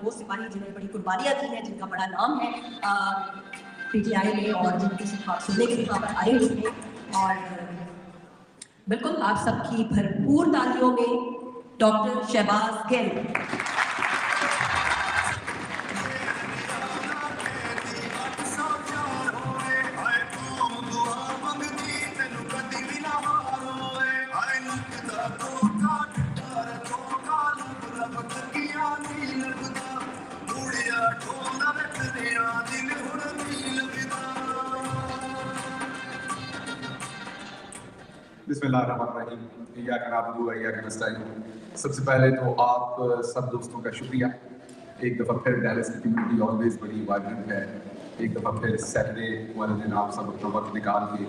वो सिपाही जिन्होंने बड़ी कुर्बानियाँ दी हैं, जिनका बड़ा नाम है पीटीआई में और जिनकी सिर्फ आप सुनने के लिए पर आए हुए हैं। और बिल्कुल आप सबकी भरपूर तालियों में डॉक्टर शहबाज गिल। सबसे पहले तो आप सब दोस्तों का शुक्रिया। एक दफ़ा फिर डैलस की कम्युनिटी ऑलवेज बड़ी वाइब्रेंट है। एक दफ़ा फिर सैटरडे वाले दिन आप सब अपना वक्त निकाल के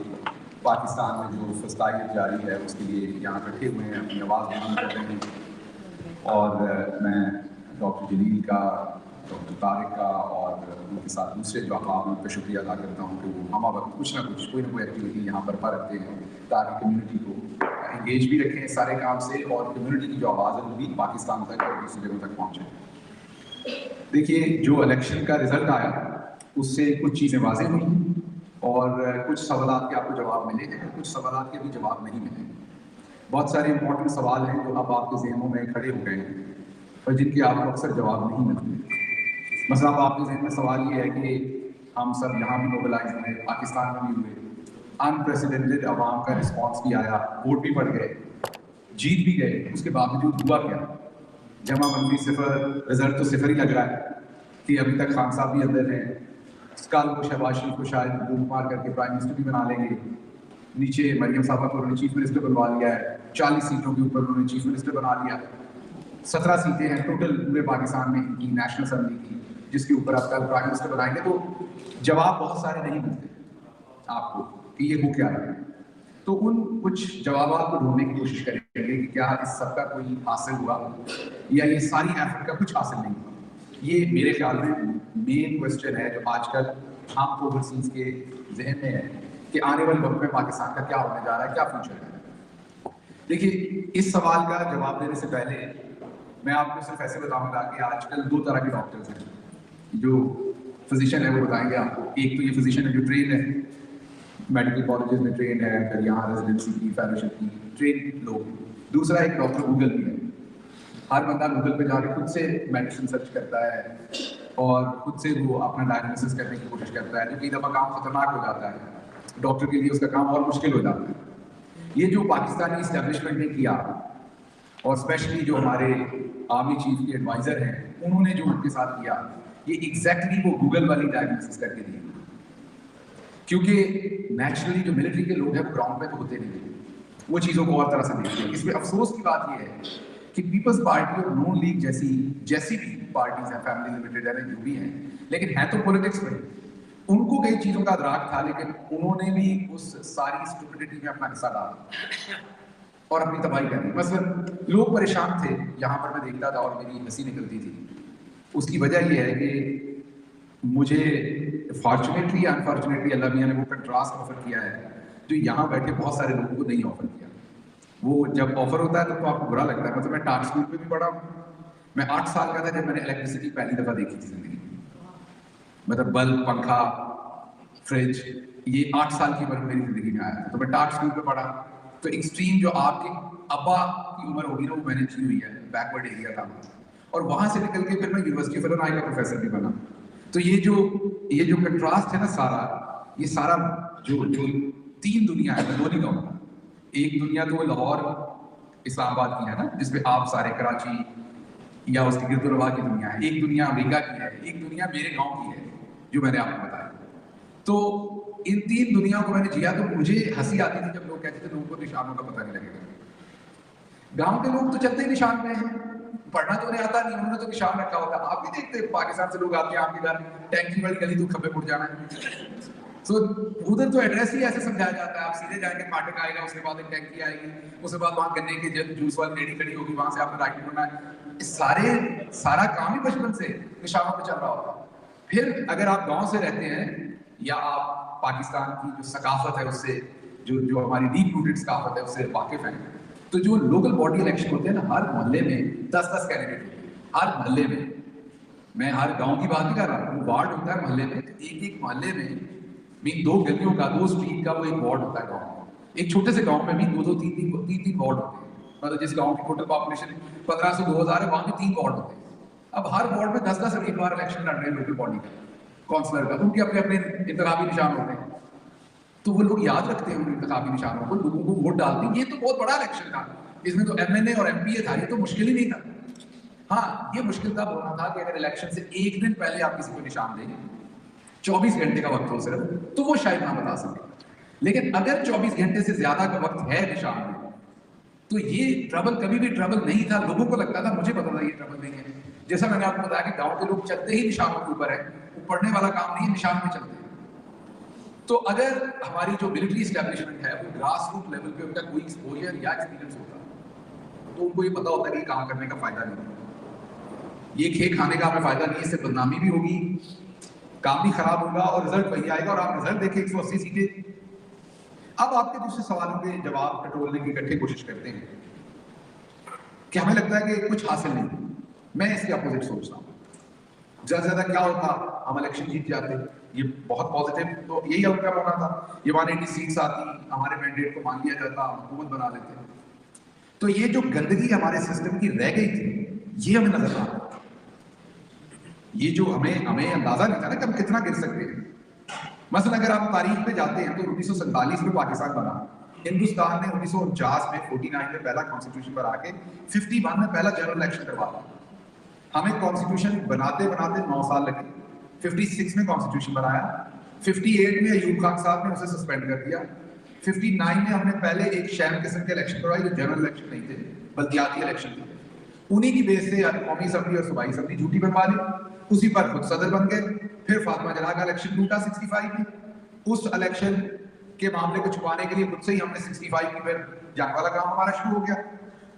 पाकिस्तान में जो फस्तायत जारी है उसके लिए यहाँ इकट्ठे हुए हैं, अपनी आवाज़ बुलंद कर रहे हैं। और मैं डॉक्टर जलील का, डॉक्टर तारिक का और उनके साथ दूसरे जो अहबाब उन पर शुक्रिया अदा करता हूँ कि वो हम वक्त कुछ ना कुछ कोई ना कोई एक्टिविटी यहाँ बर्पा रखते हैं ताकि कम्युनिटी को एंगेज भी रखें सारे काम से और कम्युनिटी की जो आवाज़ है वो भी पाकिस्तान तक और दूसरी जगहों तक पहुँचे। देखिए, जो इलेक्शन का रिजल्ट आया उससे कुछ चीज़ें वाज़ेह हुई और कुछ सवालात के आपको जवाब मिले हैं, कुछ सवालात के भी जवाब नहीं मिले। बहुत सारे इंपॉर्टेंट सवाल हैं जो अब आपके ज़हनों में खड़े हो गए हैं और जिनके आपको अक्सर जवाब नहीं मिलते। मसला आपके जहन में सवाल ये है कि हम सब यहाँ भी मोबिलाइज हुए, पाकिस्तान में भी हुए, अनप्रेसिडेंटेड अवाम का रिस्पॉन्स भी आया, वोट भी बढ़ गए, जीत भी गए, उसके बावजूद हुआ क्या? जमा मंदी सिफर, रिजल्ट तो सिफर ही लग रहा है कि अभी तक खान साहब भी अंदर हैं। कल को शहबाज शरीफ को शायद बूम मार करके प्राइम मिनिस्टर भी बना लेंगे। नीचे मरियम साहबा को उन्होंने चीफ मिनिस्टर बनवा लिया है, 40 सीटों के ऊपर उन्होंने चीफ मिनिस्टर बना लिया। 17 सीटें हैं टोटल पूरे पाकिस्तान में इनकी नेशनल असेंबली की, जिसके ऊपर आप कल प्राइम मिनिस्टर बनाएंगे। तो जवाब बहुत सारे नहीं मिलते आपको कि ये हो क्या रहा है। तो उन कुछ जवाब को ढूंढने की कोशिश करेंगे कि क्या इस सब का कोई हासिल हुआ या ये सारी एफर्ट का कुछ हासिल नहीं हुआ। ये मेरे ख्याल में मेन क्वेश्चन है जो आजकल आम ओवरसीज के जहन में है कि आने वाले वक्त में पाकिस्तान का क्या होने जा रहा है, क्या फ्यूचर है। देखिए, इस सवाल का जवाब देने से पहले मैं आपको सिर्फ ऐसे बताऊंगा कि आजकल दो तरह के डॉक्टर्स हैं। जो फिजिशियन है वो बताएंगे आपको। एक तो ये फिजिशियन है जो ट्रेन है, मेडिकल कॉलेजेस में ट्रेन है, फिर यहाँ रेजिडेंसी की, फेलोशिप की ट्रेन लोग। दूसरा एक डॉक्टर गूगल भी है। हर बंदा गूगल पे जाके खुद से मेडिसिन सर्च करता है और खुद से वो अपना डायग्नोसिस करने की कोशिश करता है, जो कई दफ़ा काम खतरनाक हो जाता है, डॉक्टर के लिए उसका काम और मुश्किल हो जाता है। ये जो पाकिस्तानी इस्टेब्लिशमेंट ने किया और स्पेशली जो हमारे आर्मी चीफ के एडवाइजर हैं उन्होंने जो उनके साथ किया, ये एग्जैक्टली वो गूगल वाली डायग्नोसिस करके दी। क्योंकि नेचुरली जो मिलिट्री के लोग हैं वो ग्राउंड पे तो होते नहीं, वो चीज़ों को और तरह से देखते हैं। इसमें अफसोस की बात ये है कि पीपल्स पार्टी और नून लीग जैसी भी पार्टीज हैं, फैमिली लिमिटेड है, जो भी हैं, लेकिन है तो पॉलिटिक्स में। उनको कई चीज़ों का अदराक था, लेकिन उन्होंने भी उस सारी स्टुपिडिटी में अपना हिस्सा डाला और अपनी तबाही कर दी। मसलन लोग परेशान थे, यहाँ पर मैं देखता था और मेरी हंसी निकलती थी। उसकी वजह यह है कि मुझे फॉर्चुनेटली अनफॉर्चुनेटली अल्लाह मियाँ ने वो कंट्रास्ट ऑफर किया है जो यहाँ बैठे बहुत सारे लोगों को नहीं ऑफर किया। वो जब ऑफर होता है तो आपको बुरा लगता है। मतलब मैं टाट स्कूल में भी पढ़ा हूँ, मैं 8 साल का था जब मैंने इलेक्ट्रिसिटी पहली दफ़ा देखी थी जिंदगी में। मतलब बल्ब, पंखा, फ्रिज, ये 8 साल की उम्र मेरी जिंदगी में आया था। तो मैं टाट स्कूल में पढ़ा, तो एक्सट्रीम जो आपके अब्बा की उम्र होगी ना वो मैंने की हुई है, बैकवर्ड एरिया था। और वहाँ से निकल के फिर मैं यूनिवर्सिटी ऑफ इलिनॉय का प्रोफेसर भी बना। तो ये जो कंट्रास्ट है ना ये सारा जो 3 दुनिया है, मैं दो नहीं कहूँगा। एक दुनिया तो लाहौर इस्लामाबाद की है ना, जिसपे आप सारे कराची या उसकी गिरदोरवा की दुनिया है। एक दुनिया अमेरिका की है, एक दुनिया मेरे गांव की है जो मैंने आपको बताया। तो इन 3 दुनियाओं को मैंने जिया। तो मुझे हंसी आती थी जब लोग कहते थे लोगों को निशानों का पता नहीं लगेगा। गाँव के लोग तो चलते निशान में है, पढ़ना तो उन्हें आता नहीं, उन्होंने तो निशान रखा होता। आप भी देखते पाकिस्तान से लोग आते हैं आपके घर, टैंकी वाली गली तो खब्बे मुड़ जाना है। तो उधर तो एड्रेस ही ऐसे समझाया जाता है, आप सीधे जाएंगे, फाटक आएगा, उसके बाद एक टैंकी आएगी, उसके बाद वहाँ गन्ने के जूस वाली लेडी खड़ी होगी, वहां से आपने राइट मुड़ना है। सारा काम ही बचपन से निशानों पे चल रहा होता है। फिर अगर आप गाँव से रहते हैं या आप पाकिस्तान की जो सकाफत है उससे जो हमारी डीप रूटेड सकाफत है उससे वाकिफ है, तो जो लोकल बॉडी इलेक्शन होते हैं ना, हर मोहल्ले में 10-10 कैंडिडेट होते हैं, हर मोहल्ले में। मैं हर गांव की बात नहीं कर रहा हूँ, वार्ड होता है मोहल्ले में, एक एक मोहल्ले में मीन 2 गलियों का 2 स्ट्रीट का वो एक वार्ड होता है गाँव में। एक छोटे से गाँव में भी 2-2 3-3 वार्ड होते हैं। मतलब जिस गाँव की टोटल पॉपुलेशन 1500 2000 है, वहां में 3 वार्ड होते हैं। अब हर वार्ड में 10-10 उम्मीदवार इलेक्शन लड़ रहे हैं लोकल बॉडी का, काउंसलर का, उनके अपने अपने इंतखाबी निशान होते हैं। तो वो लोग याद रखते हैं उन इंतखाबी निशानों को, लोगों को वोट डालते हैं। ये तो बहुत बड़ा इलेक्शन था, इसमें तो एमएनए और एमपीए था, ये तो मुश्किल ही नहीं था। हाँ, ये मुश्किल तब होना था कि अगर इलेक्शन से एक दिन पहले आप किसी को निशान देंगे, 24 घंटे का वक्त हो सिर्फ, तो वो शायद ना बता सके। लेकिन अगर 24 घंटे से ज्यादा का वक्त है निशान में, तो ये ट्रबल कभी भी ट्रबल नहीं था। लोगों को लगता था, मुझे पता था ये ट्रबल नहीं है। जैसा मैंने आपको बताया कि गांव के लोग चलते ही निशानों के ऊपर है, वो पढ़ने वाला काम नहीं है, निशान में चलते हैं। तो अगर हमारी जो मिलिट्री एस्टेब्लिशमेंट है वो ग्रास रूट लेवल पे उनका कोई एक्सपोजर या एक्सपीरियंस होता, तो उनको ये पता होता है कि काम करने का फायदा नहीं है, ये खेल खाने का हमें फायदा नहीं है, इससे बदनामी भी होगी, काम भी खराब होगा और रिजल्ट वही आएगा। और आप रिजल्ट देखें 180 सीटें। अब आपके दूसरे सवालों के जवाब टटोलने की इकट्ठे कोशिश करते हैं कि हमें लगता है कि कुछ हासिल नहीं। मैं इसके अपोजिट सोचता हूँ, ज्यादा से ज्यादा क्या होता, हम इलेक्शन जीत जाते, ये बहुत पॉजिटिव, तो यही आउटकम होना था। ये 180 सीट्स आती, हमारे मैंडेट को मान लिया जाता, हम हुकूमत बना लेते। तो ये जो गंदगी हमारे सिस्टम की रह गई थी, ये हमें नजर आ रहा, ये जो हमें अंदाजा नहीं था ना कि हम कितना गिर सकते हैं। मसलन अगर आप तारीख पे जाते हैं तो 1947 में पाकिस्तान बना, हिंदुस्तान ने 1949 में 49 में पहला कॉन्स्टिट्यूशन बना के 51 में पहला जनरल इलेक्शन करवा दिया। हमें कॉन्स्टिट्यूशन बनाते बनाते 9 साल लगे। 56 में कॉन्स्टिट्यूशन बनाया, 58 में अयूब खान साहब ने उसे सस्पेंड कर दिया, 59 में हमने पहले एक शैम किस्म के इलेक्शन करवाए जो जनरल इलेक्शन नहीं थे, बल्दियाती इलेक्शन थे। उन्हीं की बेस से कौमी असम्बली और सूबाई असम्बली झूठी बनवा ली, उसी पर खुद सदर बन गए। फिर फातिमा जनाह का इलेक्शन टूटा 65 में, उस इलेक्शन के मामले को छुपाने के लिए खुद से ही हमने 65 की फिर जंग वाला काम हमारा शुरू हो गया।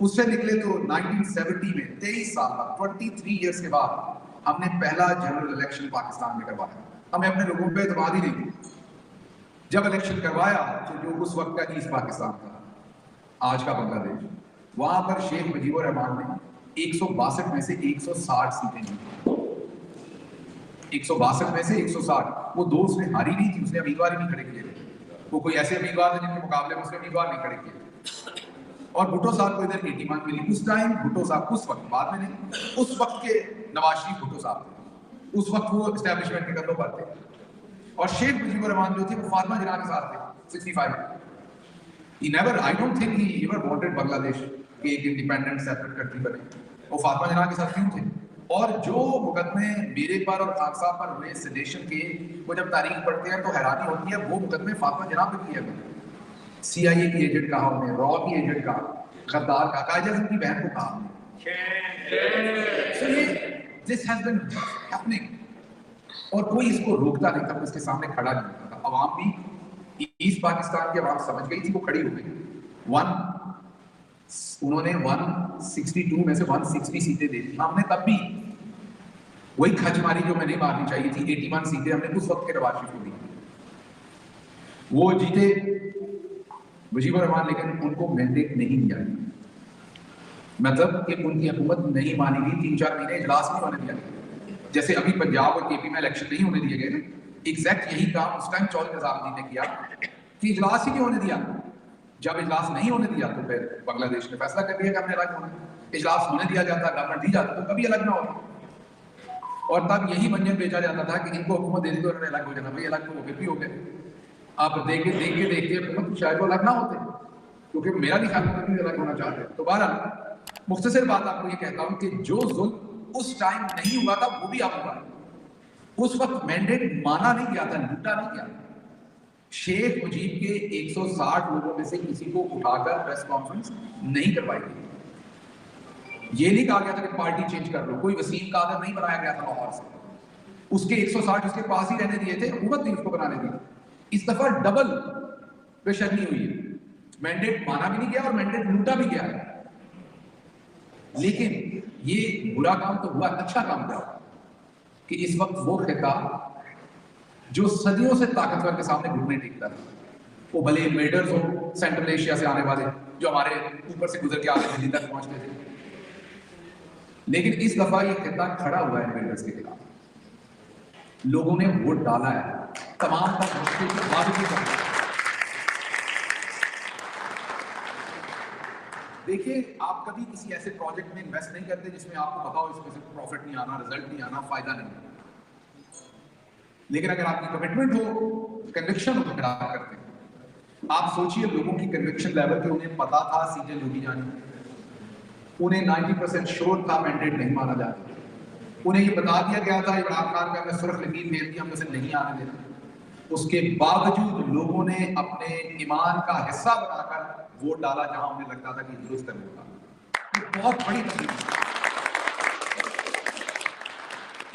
उससे निकले तो 1970 में 23 साल बाद 23 ईयर्स के बाद हमने पहला जनरल इलेक्शन पाकिस्तान में करवाया। हमें अपने लोगों पे एतमाद ही नहीं थी। जब इलेक्शन करवाया तो जो उस वक्त का ईस्ट पाकिस्तान था, आज का बांग्लादेश, वहां पर शेख मुजीबुर रहमान ने 162 में से 160 सीटें जीती। 162 में से 160, वो 2 उसने हारी नहीं थी, उसने उम्मीदवार ही नहीं खड़े किए थे। वो कोई ऐसे उम्मीदवार थे जिनके मुकाबले में उसने उम्मीदवार नहीं खड़े किए। और भुट्टो साहब को इधर 81 मिली उस टाइम। भुट्टो साहब उस वक्त, बाद में नहीं, उस वक्त के नवाज शरीफ भुट्टो साहब थे, उस वक्त वो एस्टेब्लिशमेंट के कंधों पर थे। और शेख मुजीबुर रहमान जो थे वो फातिमा जनाह के साथ थे 65। He never, I don't think he ever wanted Bangladesh के एक इंडिपेंडेंट सेपरेट कंट्री बने। वो फातिमा जनाह के साथ क्यों थे? और जो मुकदमे मेरे पर और खान साहब पर हुए सेडेशन के, वो जब तारीख पढ़ते हैं तो हैरानी होती है। वो मुकदमे फातिमा जनाह पे किए गए। CIA की एजेंट कहा उन्हें, रॉ की एजेंट कहा, गद्दार कहा, कायदे आज़म की बहन को कहा। So this has been happening और कोई इसको रोकता नहीं था, इसके सामने खड़ा नहीं होता था। अवाम भी, ईस्ट पाकिस्तान की अवाम समझ गई थी, वो खड़ी हो गई। उन्होंने 162 में से 160 सीटें दे दी। हमने तब भी वही खच मारी जो मैं नहीं मारनी चाहिए थी, 81 सीटें हमने उस वक्त के नवाज शरीफ को दी। वो जीते मुजीबुर रहमान, लेकिन उनको मैंडेट नहीं दिया, मतलब कि उनकी हुकूमत नहीं मानी गई। 3-4 महीने इजलास नहीं होने दिया। जैसे अभी पंजाब और केपी में इलेक्शन नहीं होने दिए गए, एग्जैक्ट यही काम उस टाइम चौधरी निजामुद्दीन ने किया कि इजलास ही नहीं होने दिया। जब इजलास नहीं होने दिया तो फिर बांग्लादेश ने फैसला कर दिया कि हमने अलग होना। इजलास होने दिया जाता, गवर्नमेंट दी जाती तो कभी अलग ना होता। और तब यही मंजर भेजा जाता था कि इनको हुकूमत दे दी तो उन्होंने अलग हो जाना। भाई अलग तो फिर भी हो गए। आप देखते हुकूमत शायद वो अलग ना होते, क्योंकि मेरा नहीं ख्याल कभी अलग होना चाहते। तो बहरहाल मुख्तसर बात आपको ये कहता हूँ कि जो जुल्म उस टाइम नहीं हुआ था वो भी अब हुआ। उस वक्त मैंडेट माना नहीं गया था, लूटा नहीं गया। शेख मुजीब के 160 लोगों में से किसी को उठाकर प्रेस कॉन्फ्रेंस नहीं करवाई गई। ये नहीं कहा गया था कि पार्टी चेंज कर लो। कोई वसीम कादर नहीं बनाया गया था लाहौर से। उसके 160 उसके पास ही रहने दिए थे, हुकूमत ने उसको बनाने दी। इस दफा डबल बेशर्मी हुई है। मैंडेट माना भी नहीं गया और मैंडेट लूटा भी गया है। लेकिन ये बुरा काम तो हुआ, अच्छा काम था कि इस वक्त वो खिताब जो सदियों से ताकतवर के सामने घुटने टेकता था, वो भले इन्वेडर्स हो सेंट्रल एशिया से आने वाले, जो हमारे ऊपर से गुजर के आगे दिल्ली तक पहुंचते थे, लेकिन इस दफा ये खिता खड़ा हुआ है इन्वेडर्स के खिलाफ। लोगों ने वोट डाला है तमाम तक मुश्किल के बावजूद। देखिए, आप कभी किसी ऐसे प्रोजेक्ट में इन्वेस्ट नहीं करते जिसमें आपको पता हो इसमें से प्रॉफिट नहीं आना, रिजल्ट नहीं आना, फायदा नहीं। लेकिन अगर आपकी कमिटमेंट हो, कन्विक्शन हो, तो फिर आप करते हैं। आप सोचिए, लोगों की कन्विक्शन लेवल पे उन्हें पता था सीजे लोगी जानी, उन्हें 90% श्योर था मैंडेट नहीं माना जाता, उन्हें ये बता दिया गया था इमरान खान का मैं सुर्ख लकीर फेर दी, हम उसे नहीं आने देना। उसके बावजूद लोगों ने अपने ईमान का हिस्सा बनाकर वोट डाला जहां उन्हें लगता था कि दुरुस्त है वोट डाला। ये बहुत बड़ी तकलीफ है।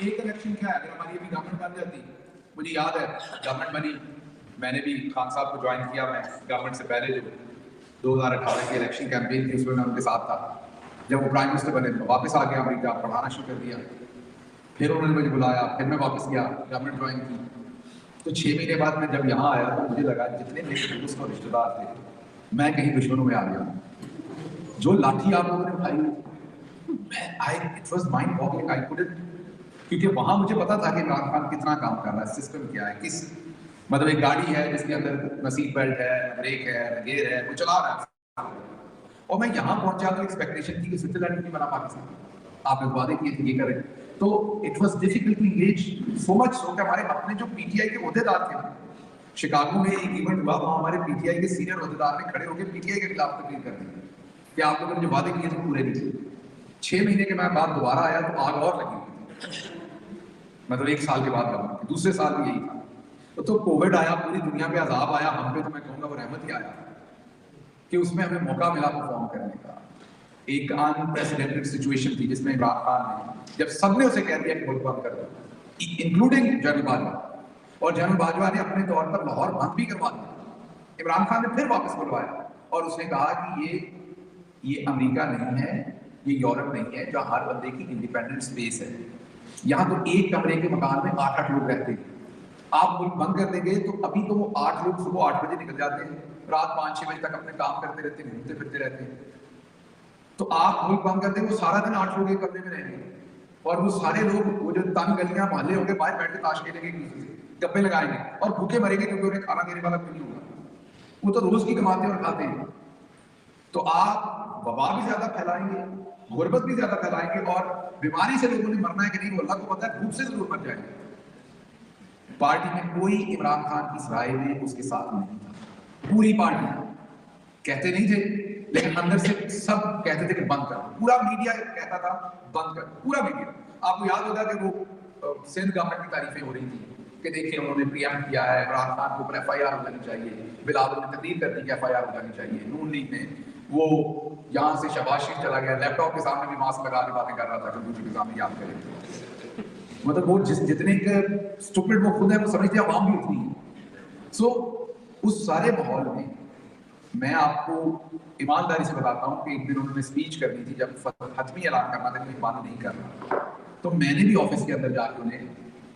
एक इलेक्शन क्या है, अगर हमारी अभी गवर्नमेंट बन जाती, मुझे याद है गवर्नमेंट बनी, मैंने भी खान साहब को ज्वाइन किया, मैं गवर्नमेंट से पहले जो 2018 की इलेक्शन कैंपेन थी उसमें मैं उनके साथ था। जब वो प्राइम मिनिस्टर बने तो वापस आ गया अमेरिका, पढ़ाना शुरू कर दिया, फिर उन्होंने मुझे बुलाया, फिर मैं वापस गया, गवर्नमेंट ज्वाइन की। तो 6 महीने बाद मैं जब यहाँ आया तो मुझे लगा जितने मेरे दोस्त और रिश्तेदार थे, मैं कहीं दुश्मनों में आ गया। जो लाठी आप लोगों ने उठाई, it was mind boggling, I couldn't, क्योंकि वहां मुझे पता था कि इमरान खान कितना काम कर रहा है, सिस्टम क्या है, किस मतलब एक गाड़ी है जिसके अंदर न सीट बेल्ट है, न ब्रेक है, न गियर है, वो चला रहा है। और मैं यहाँ पहुंचा तो एक्सपेक्टेशन थी कि स्विट्जरलैंड नहीं बना पाकिस्तान, आप लोग वादे किए थे ये करें, तो it was difficult to engage, so much so कि हमारे अपने जो पीटीआई के ओहदेदार थे, शिकागो में एक इवेंट हुआ, वहां हमारे पीटीआई के सीनियर ओहदेदार ने खड़े होकर पीटीआई के खिलाफ तकरीर कर दी कि आप लोगों ने जो वादे किए थे पूरे नहीं किए। 6 महीने के बाद दोबारा आया तो आग और लगी हुई थी, मतलब 1 साल के बाद लगा, दूसरे साल भी यही था। तो कोविड आया, पूरी दुनिया पे अजाब आया, हम पे तो मैं कहूंगा वो रहमत ही आया कि उसमें हमें मौका मिला परफॉर्म करने का। एक अनप्रेसिडेंटेड सिचुएशन थी जिसमें इमरान खान ने, जब सबने उसे कह दिया कि मुल्क बंद कर दो, इंक्लूडिंग जनरल बाजवा, और जनरल बाजवा ने अपने तौर पर लाहौर बंद भी करवा दिया, इमरान खान ने फिर वापस बुलवाया और उसने कहा कि ये अमेरिका नहीं है, ये यूरोप नहीं है जहां हर बंदे की इंडिपेंडेंट स्पेस है। यहाँ तो एक कमरे के मकान में 8-8 लोग रहते हैं, आप मुल्क बंद कर देंगे तो अभी तो वो 8 लोग सुबह 8 बजे निकल जाते हैं, रात 5-6 बजे तक अपने काम करते रहते हैं, घूमते फिरते रहते हैं। तो आप मुल्क बंद कर देंगे, वो सारा दिन 8 लोग एक कमरे में रहेंगे, और वो सारे लोग वो जो तंग गलियां मोहल्ले होंगे, बाहर बैठ के ताश खेलेंगे, एक दूसरे से गप्पे लगाएंगे और भूखे मरेंगे क्योंकि उन्हें खाना देने वाला कोई नहीं होगा, वो तो रोज की कमाते हैं और खाते हैं। तो आप वबा भी ज्यादा फैलाएंगे, गुर्बत भी ज्यादा फैलाएंगे, और बीमारी से लोगों ने मरना है कि नहीं वो अल्लाह को पता है, भूख से जरूर मर जाएंगे। पार्टी में कोई इमरान खान की राय में उसके साथ नहीं था, पूरी पार्टी कहते नहीं थे, लेकिन अंदर से सब कहते थे कि बंद कर, पूरा मीडिया कहता था बंद कर, पूरा मीडिया। आपको याद होगा कि वो सिंध गवर्नमेंट की तारीफें हो रही थी कि देखिए उन्होंने प्रीएम्प्ट किया है, इमरान खान को FIR हो जानी चाहिए, बिलावल ने तकरीर कर दी कि FIR हो जानी चाहिए, नून लीग ने वो यहाँ से शहबाज शरीफ चला गया, लैपटॉप के सामने भी मास्क लगा के बातें कर रहा था, कंप्यूटर के सामने, याद करें। मतलब वो जितने स्टूपिड वो खुद है, वो समझते अवाम भी उतनी है। सो उस सारे माहौल में मैं आपको ईमानदारी से बताता हूँ कि एक दिन उन्होंने स्पीच करनी थी, जब हतमी ऐलान करना था कि बंद नहीं करना, तो मैंने भी ऑफिस के अंदर जाके उन्हें,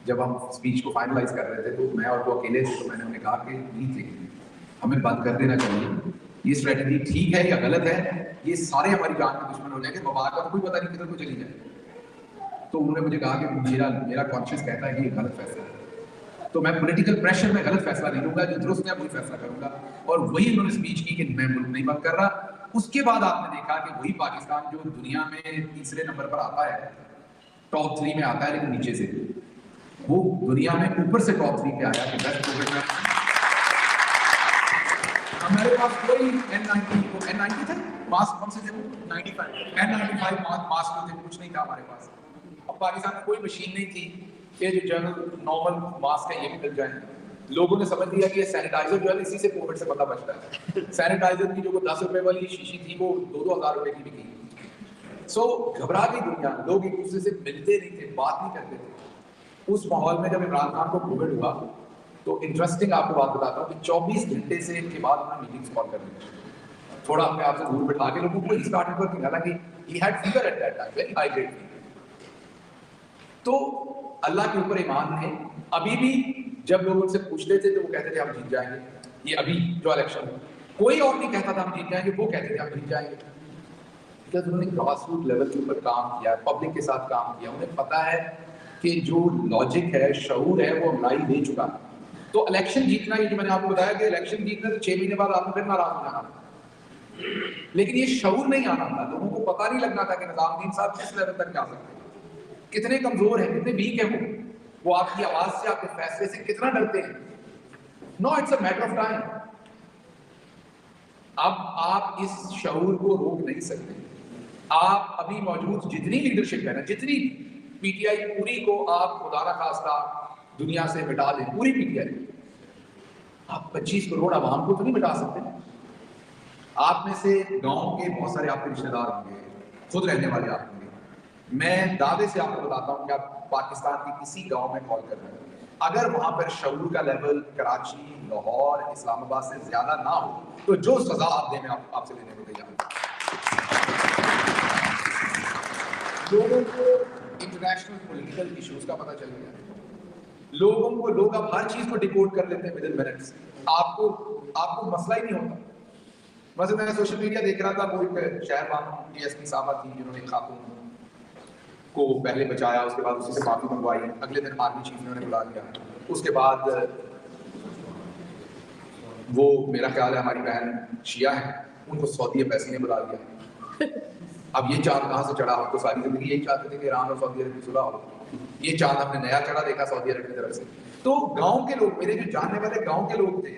जब हम स्पीच को फाइनलाइज कर रहे थे तो मैं और वो अकेले थे, तो मैंने उन्हें कहा कि नहीं, हमें बंद कर देना चाहिए, ये स्ट्रेटेजी ठीक है या गलत है, ये सारे हमारी जान के दुश्मन हो जाएंगे, वबा का तो कोई पता नहीं किधर को चली जाए। तो उन्होंने मुझे कहा कि मेरा कॉन्शियस कहता है कि ये गलत फैसला है, तो मैं पॉलिटिकल प्रेशर में गलत फैसला नहीं लूंगा, जो दुरुस्त है वही फैसला करूंगा, और वही उन्होंने स्पीच की कि मैं मुल्क नहीं बंद कर रहा। उसके बाद आपने देखा कि वही पाकिस्तान जो दुनिया में तीसरे नंबर पर आता है, टॉप 3 में आता है, लेकिन नीचे से, वो दुनिया में ऊपर से टॉप 3 पे आया कि बेस्ट कोविड में हमारे पास कोई N90 थे, मास्क कौन से थे, 95 N95 मास्क थे, कुछ नहीं था हमारे पास। अब पाकिस्तान में कोई मशीन नहीं थी कि जो जनरल नॉर्मल मास्क है ये भी मिल जाए। लोगों ने समझ लिया कि ये सैनिटाइजर जो है इसी से कोविड से पता बचता है। सैनिटाइजर की जो 10 रुपए वाली शीशी थी वो 2-2 हज़ार रुपए की बिकी। सो घबरा गई दुनिया, लोग एक दूसरे से मिलते नहीं थे, बात नहीं करते थे। उस माहौल में जब इमरान खान को कोविड हुआ तो इंटरेस्टिंग आपको बात बताता हूँ कि 24 घंटे से के बाद उन्होंने मीटिंग्स कॉल कर दी, थोड़ा अपने आप से दूर बैठा के लोगों को स्टार्ट कर दिया, हालांकि he had fever at that time, very high grade fever. तो अल्लाह के ऊपर ईमान है। अभी भी जब लोग उनसे पूछते थे तो वो कहते थे हम जीत जाएंगे, ये अभी जो इलेक्शन, कोई और नहीं कहता था हम जीत जाएंगे, वो कहते थे हम जीत जाएंगे। बिकॉज उन्होंने ग्रास रूट लेवल के ऊपर काम किया, पब्लिक के साथ काम किया, उन्हें पता है कि जो लॉजिक है, शऊर है, वो अमलाई दे चुका है। तो इलेक्शन जीतना, ये जो मैंने आपको बताया कि इलेक्शन जीतना तो 6 महीने बाद आपको फिर नाराज हो जाना, लेकिन ये शऊर नहीं आना था, लोगों को पता नहीं लगना था कि निजामुद्दीन साहब किस लेवल तक जा सकते हैं, कितने कमजोर हैं, कितने वीक है वो आपकी आवाज से, आपके फैसले से कितना डरते हैं। No, it's a matter of time. अब आप इस शऊर को रोक नहीं सकते। आप अभी मौजूद जितनी लीडरशिप है ना, जितनी पीटीआई पूरी को आप खुदा ना खास्ता दुनिया से मिटा दें, पूरी पीटीआई, आप 25 करोड़ आवाम को तो नहीं मिटा सकते। आप में से गांव के बहुत सारे आपके रिश्तेदार होंगे, खुद रहने वाले आप होंगे। मैं दावे से आपको बताता हूं कि आप पाकिस्तान के किसी गांव में कॉल कर रहे हैं, अगर वहां पर शऊर का लेवल कराची, लाहौर, इस्लामाबाद से ज्यादा ना हो, तो जो सजा आप दें, मैं आपसे लेने को तैयार हूं। लोगों को इंटरनेशनल पॉलिटिकल इश्यूज का पता चल गया, लोगों को, लोग अब हर चीज को डिकोड कर लेते हैं विद इन मिनट्स। आपको मसला ही नहीं होता। वैसे मैं सोशल मीडिया देख रहा था, कोई शहर बानो डीएसपी साहबा थी जिन्होंने खातून को पहले बचाया, उसके बाद उसी से माफी मंगवाई, अगले दिन आर्मी चीफ ने उन्हें बुला लिया, उसके बाद वो, मेरा ख्याल है हमारी बहन शिया है, उनको सऊदी पैसे ने बुला लिया। अब ये चांद कहाँ से चढ़ा? हम तो सारी जिंदगी यही चाहते थे कि ईरान और सऊदी अरब की सुलह हो, ये चांद हमने नया चढ़ा देखा सऊदी अरब की तरफ से। तो गांव के लोग, मेरे जो जानने वाले गांव के लोग थे,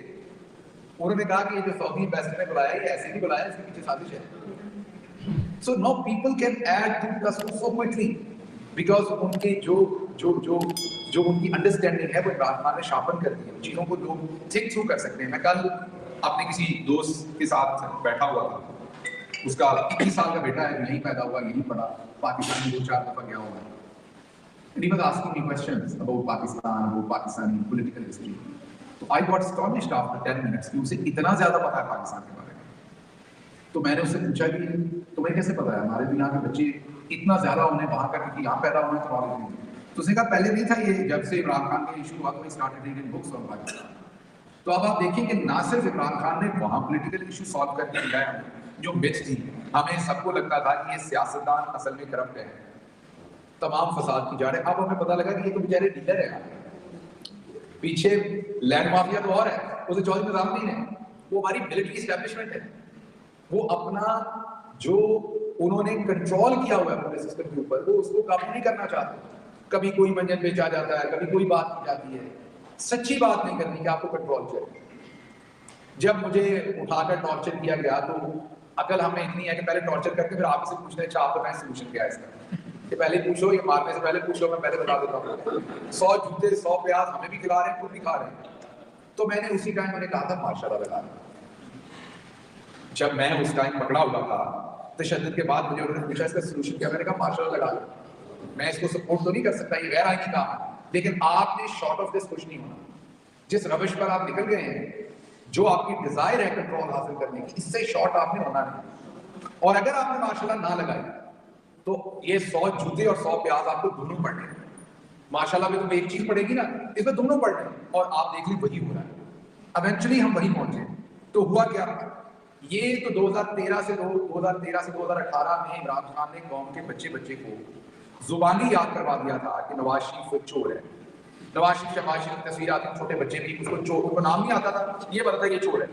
उन्होंने कहा कि ये जो सऊदी एम्बेसडर ने बुलाया, ये ऐसे नहीं बुलाया, इसके पीछे साजिश है। So now people can add to custom so quickly, because उनके जो उनकी अंडरस्टैंडिंग है वो इमरान खान ने शार्पन कर दी है, चीजों को लोग थिंक थ्रू कर सकते हैं। मैं कल अपने किसी दोस्त के साथ बैठा हुआ था, उसका 21 साल का बेटा है, यहीं पैदा हुआ, यहीं पढ़ा, पाकिस्तान में 2-4 दफा गया हुआ है। And he was asking me questions about Pakistan, about Pakistani political history. तो I got astonished after 10 minutes कि उसे इतना ज्यादा पता है पाकिस्तान के बारे में। तो मैंने उससे पूछा कि तुम्हें कैसे पता है? हमारे भी यहाँ के बच्चे इतना ज्यादा उन्हें वहां का, क्योंकि यहाँ पैदा हुए तो नॉलेज नहीं थी। तो उसने कहा पहले नहीं था ये, जब से इमरान खान का इशू हुआ तो started reading books on Pakistan. तो अब आप देखिए कि ना सिर्फ इमरान खान ने वहां पॉलिटिकल इशू सॉल्व करके दिया है, जो मिथ थी, हमें सबको लगता था कि ये सियासतदान असल में करप्ट है, तमाम फसाद की जड़ है। अब हमें पता लगा कि ये तो बेचारे डीलर है, पीछे लैंड माफिया तो और है, उसे चौधरी निजामुद्दीन है, वो हमारी मिलिट्री एस्टेब्लिशमेंट है। वो अपना जो उन्होंने कंट्रोल किया हुआ है पूरे सिस्टम के ऊपर, वो उसको काबू नहीं करना चाहते। कभी कोई मंजन बेचा जाता है, कभी कोई बात की जाती है, सच्ची बात नहीं करनी कि आपको कंट्रोल चाहिए। जब मुझे उठाकर टॉर्चर किया गया तो अकल हमें इतनी है कि पहले टॉर्चर करके फिर आप इसे पूछने, अच्छा आप बताएं सोल्यूशन क्या है इसका, कि पहले पूछो, ये मारने से पहले पूछो, मैं पहले बता देता हूँ। 100 जूते 100 प्याज हमें भी खिला रहे हैं, खुद भी खा रहे हैं। तो मैंने उसी टाइम मैंने कहा था माशाल्लाह लगा, जब मैं उस टाइम पकड़ा हुआ था तशद्दुद के बाद मुझे उन्होंने पूछा इसका सोल्यूशन क्या, मैंने कहा माशाल्लाह लगा लो। मैं इसको सपोर्ट तो नहीं कर सकता, ये गैर आईनी काम है, लेकिन आपने शॉर्ट ऑफ दिस कुछ नहीं होना। जिस रविश पर आप निकल गए हैं, जो आपकी डिजायर है कंट्रोल हासिल करने की, इससे शॉर्ट आपने होना नहीं। और अगर आपने माशाल्लाह ना लगाई तो ये 100 जूते और 100 प्याज आपको दोनों पड़ने हैं। माशाल्लाह में तुम्हें एक चीज पड़ेगी ना, इसमें दोनों पड़ने हैं, और आप देख ली वही हो रहा है। इवेंचुअली हम वही पहुंचे। तो हुआ क्या, ये तो 2013 से 2018 में इमरान खान ने कौम के बच्चे को जुबानी याद करवा दिया था कि नवाज शरीफ एक चोर है। नवाज शरीफ, शहबाज शरीफ की तस्वीर आती, छोटे बच्चे भी उसको चोर, उनको नाम नहीं आता था, ये पता था ये चोर है।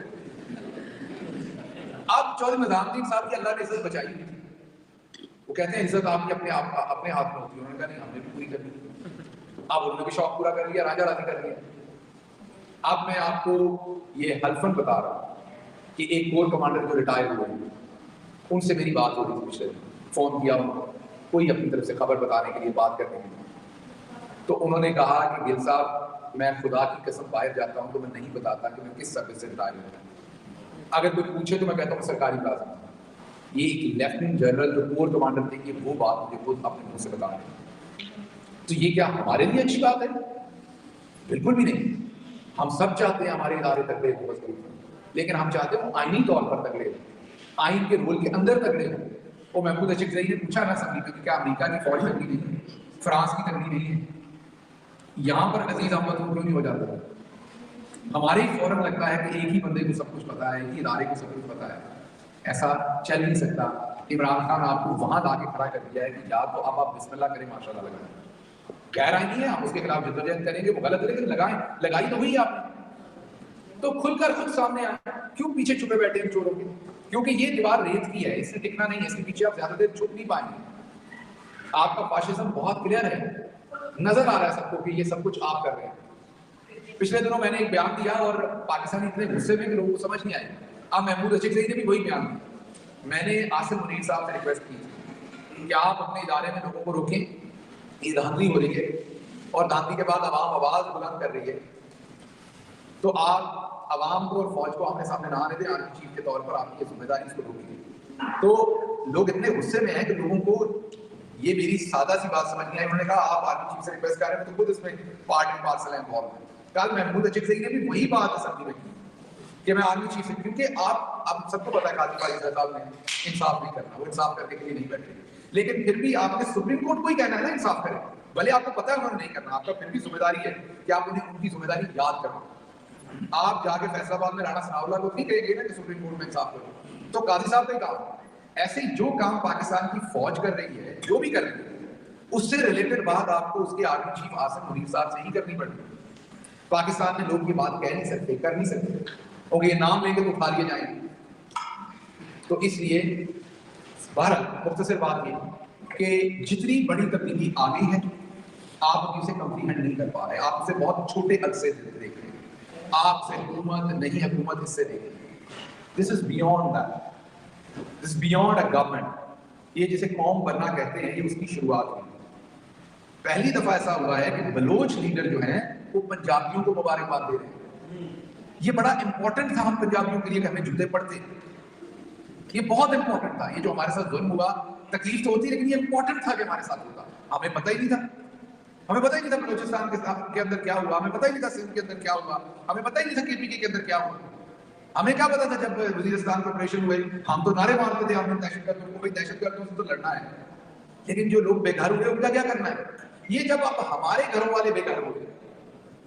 अब चौधरी निजामुद्दीन साहब की अल्लाह ने इज्जत बचाई हुई थी। वो कहते हैं इज्जत आपकी अपने हाथ में होती है। उन्होंने कहा नहीं, हमने भी पूरी कर ली। अब उन्होंने भी शौक पूरा कर लिया, राजा राजी कर लिया। अब मैं आपको ये हल्फन बता रहा हूँ कि एक कोर कमांडर जो रिटायर हुए, उनसे मेरी बात हो रही थी पिछले दिन, फोन किया उनको, कोई अपनी तरफ से खबर बताने के लिए, बात करने के लिए। तो उन्होंने कहा कि गिल साहब, मैं खुदा की कसम बाहर जाता हूँ तो मैं नहीं बताता कि मैं किस सर्विस से रिटायर हुआ। अगर कोई पूछे तो मैं कहता हूँ सरकारी मुलाजिम। ये एक लेफ्टिनेंट जनरल जो कोर कमांडर थे, कि वो बात मुझे खुद अपने मुंह से बता रहे। तो ये क्या हमारे लिए अच्छी बात है? बिल्कुल भी नहीं। हम सब चाहते हैं हमारे इदारे तगड़े हो, मजबूत, लेकिन हम चाहते हैं आईनी तौर पर तगड़े हो, आइन के रोल के अंदर तगड़े हो। और महमूद अशरफ ने पूछा ना असेंबली में कि क्या अमेरिका की फौज तगड़ी नहीं है, फ्रांस की तगड़ी नहीं है, यहाँ पर अजीज अहमद क्यों नहीं हो जाता? हमारे ही फौरन लगता है कि एक ही बंदे को सब कुछ पता है, एक ही इदारे को सब कुछ पता है। ऐसा चल नहीं सकता। इमरान खान आपको वहां लाके खड़ा कर दिया है कि या तो अब आप बिस्मिल्लाह करें, माशाल्लाह लगाएं, कह रहा ही नहीं है हम उसके खिलाफ जद्दोजहद करेंगे, वो गलत है लेकिन लगाएं, लगाई तो हुई आपने, तो खुलकर खुद सामने आए, क्यों पीछे छुपे बैठे हैं चोरों के? क्योंकि ये दीवार रेत की है, इससे टिकना नहीं है, इसके पीछे आप ज्यादा देर छुप नहीं पाएंगे। आपका फाशिज्म बहुत क्लियर है, नजर आ रहा है सबको कि ये सब कुछ आप कर रहे हैं। पिछले दिनों मैंने एक बयान दिया और पाकिस्तानी इतने गुस्से में कि लोगों को समझ नहीं आए। अब महमूद अचकज़ई ने भी वही बयान दिया। मैंने आसिम मुनीर साहब से रिक्वेस्ट की थी कि आप अपने इदारे में लोगों को रोकें, ये धांधली हो रही है और धांधली के बाद आवाम आवाज बुलंद कर रही है, तो आप आवाम को और फौज को आमने सामने ना आने दें, आर्मी चीफ के तौर पर आपकी जिम्मेदारी इसको रोकेगी। तो लोग इतने गुस्से में हैं कि लोगों को ये मेरी सादा सी बात समझ नहीं आई। उन्होंने कहा आप आर्मी चीफ से रिक्वेस्ट कर रहे हैं तो खुद इसमें पार्ट एंड पार्सल है इन्वॉल्व है। कल महमूद अचकज़ई ने भी वही बात असेंबली में की कि मैं आर्मी चीफ से, क्योंकि आप सबको पता है काजी फारिस साहब ने इंसाफ नहीं करना, वो इंसाफ करने के लिए नहीं बैठे, लेकिन फिर भी आपने सुप्रीम कोर्ट को ही कहना है ना इंसाफ करें, भले आपको पता है उन्होंने नहीं करना, आपका फिर भी जिम्मेदारी है कि आप उन्हें उनकी जिम्मेदारी याद करो। आप जाके फैसलाबाद में राणा सनाउल्लाह को नहीं कहेंगे ना कि सुप्रीम कोर्ट में इंसाफ करो, तो काजी साहब ने कहा ऐसे ही जो काम पाकिस्तान की फौज कर रही है, जो भी कर रही है, उससे रिलेटेड बात आपको उसके आर्मी चीफ आसिम मुनीर साहब से ही करनी पड़ेगी। पाकिस्तान में लोग ये बात कह नहीं सकते, कर नहीं सकते, और ये नाम लेके तो उठा लिए जाएंगे। तो इसलिए भारत मुख्तसर बात ये कि जितनी बड़ी तब्दीली आ गई है आप उसे कम्प्लीमेंट नहीं कर पा रहे, आप उसे बहुत छोटे हद से देख रहे हैं, आपसे हुकूमत नहीं, हुकूमत इससे देख रही है। This is beyond that, this is beyond a government. ये जिसे कौम बनना कहते हैं, ये उसकी शुरुआत हुई। पहली दफा ऐसा हुआ है कि बलोच लीडर जो हैं वो पंजाबियों को मुबारकबाद दे रहे हैं। ये बड़ा इंपॉर्टेंट था हम पंजाबियों के लिए कि हमें जूते पड़ते, ये बहुत इंपॉर्टेंट था। ये जो हमारे साथ जुल्म हुआ, तकलीफ तो होती, लेकिन ये इंपॉर्टेंट था कि हमारे साथ होगा। हमें पता ही नहीं था, हमें पता ही नहीं था बलोचिस्तान के अंदर क्या हुआ, हमें पता ही नहीं था सिंध के अंदर क्या हुआ, हमें पता ही नहीं था केपीके के अंदर क्या हुआ। हमें क्या पता था जब वजीरिस्तान के ऑपरेशन हुए, हम तो नारे मारते थे हमने दहशतगर्द को, भाई दहशतगर्दों से तो लड़ना है, लेकिन जो लोग बेघर हुए उनका क्या करना है। ये जब अब हमारे घरों वाले बेघर हो गए,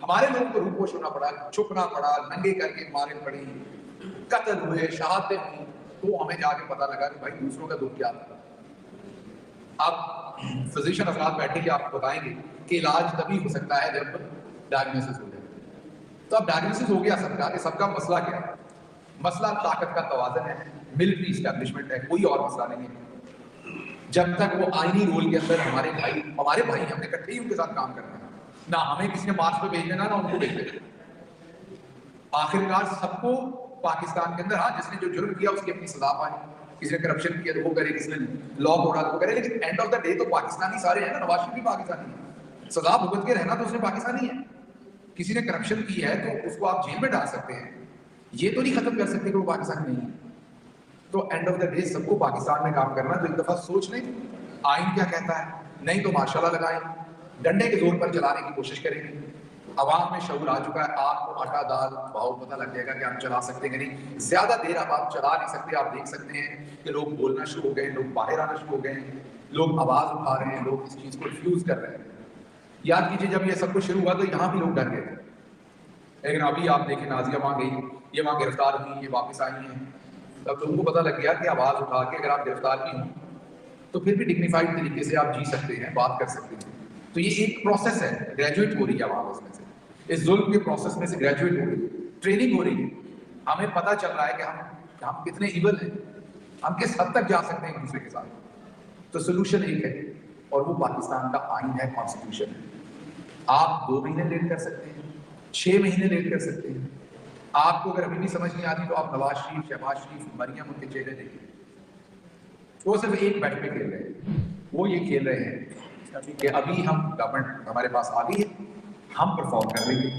हमारे लोगों को रूपोश होना पड़ा, छुपना पड़ा, नंगे करके मारे पड़ी, कत्ल हुए, शहादतें हुई, तो हमें जाके पता लगा कि भाई दूसरों का दुख क्या था। अब फिजिशियन अफराद बैठे आपको बताएंगे कि इलाज तभी हो सकता है जब डायग्नोसिस हो जाए। तो अब डायग्नोसिस हो गया सबका कि सबका मसला क्या है। मसला ताकत का तवाज़ुन है, मिलिट्री एस्टैब्लिशमेंट है, कोई और मसला नहीं है। जब तक वो आईनी रोल के अंदर हमारे भाई हमने इकट्ठे ही उनके साथ काम करना है, ना हमें किसी ने मार्च पे भेज देना, ना उनको भेज देना। आखिरकार सबको पाकिस्तान के अंदर, हाँ जिसने जो जुर्म किया उसकी अपनी सजा पाए, किसी ने करप्शन किया तो वो करे, किसी ने लॉ तोड़ा तो वो करे, लेकिन एंड ऑफ द डे तो पाकिस्तानी सारे हैं ना। नवाज शरीफ भी पाकिस्तानी है, सजा भुगत के रहना तो उसने पाकिस्तानी है। किसी ने करप्शन की है तो उसको आप जेल में डाल सकते हैं, ये तो नहीं खत्म कर सकते कि वो पाकिस्तान नहीं है। तो एंड ऑफ द डे सबको पाकिस्तान में काम करना। तो एक दफा सोच लें आइन क्या कहता है, नहीं तो माशाल्लाह लगाएं, डंडे के जोर पर चलाने की कोशिश करेंगे। आवाम में शऊर आ चुका है, आपको आटा दाल भाव पता लग जाएगा कि आप चला सकते हैं कि नहीं। ज्यादा देर अब आप चला नहीं सकते। आप देख सकते हैं कि लोग बोलना शुरू हो गए, लोग बाहर आना शुरू हो गए, लोग आवाज उठा रहे हैं, लोग इस चीज को रिफ्यूज कर रहे हैं। याद कीजिए जब ये सब कुछ शुरू हुआ तो यहाँ भी लोग डर गए थे, लेकिन अभी आप देखें नाजिया वहां गई, ये वहां गिरफ्तार हुई, ये वापस आई है, तब लोगों को पता लग गया कि आवाज उठा के अगर आप गिरफ्तार भी हों तो फिर भी डिग्निफाइड तरीके से आप जी सकते हैं, बात कर सकते हैं। तो ये एक प्रोसेस है, ग्रेजुएट हो रही है आवाम इसमें से, इस जुल्म के प्रोसेस में से ग्रेजुएट हो रही है, ट्रेनिंग हो रही है। हमें पता चल रहा है कि हम कितने इवल हैं, हम किस हद तक जा सकते हैं एक दूसरे के साथ। तो सोल्यूशन एक है और वो पाकिस्तान का आइन है, कॉन्स्टिट्यूशन है। आप 2 महीने लेट कर सकते हैं, 6 महीने लेट कर सकते हैं। आपको अगर अभी भी समझ नहीं आती तो आप नवाज शरीफ, शहबाज शरीफ, मरियम, उनके चेहरे देखिए, वो सिर्फ एक बैट पे खेल रहे हैं। वो ये खेल रहे हैं कि अभी हम गवर्नमेंट हमारे पास आ गई है, हम परफॉर्म कर लेंगे।